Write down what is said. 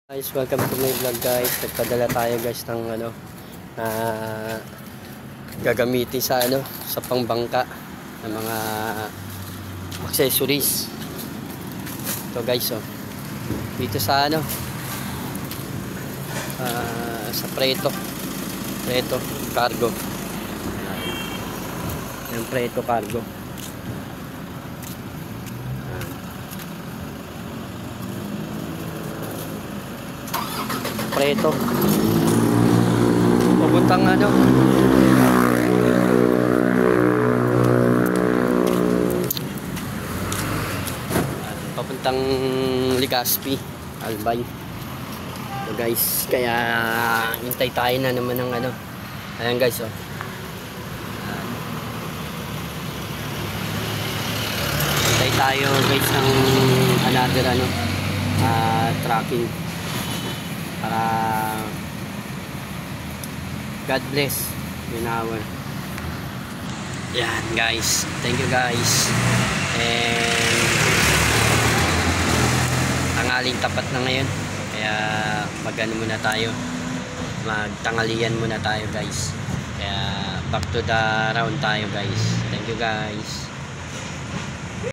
Guys, welcome to my vlog guys. Nagpadala tayo guys ng gagamitin sa sa pangbangka ng mga accessories. Ito guys, oh. Dito sa sa Preto Cargo. Yung Preto Cargo. Preto papuntang papuntang Legazpi, Albay. So guys, kaya hintay tayo na naman ng ayan guys, oh. Hintay tayo guys ng another tracking para God bless yun hour. Yan guys, thank you guys. And tangaling tapat na ngayon, kaya muna tayo, magtangalian muna tayo guys, kaya back to the round tayo guys. Thank you guys.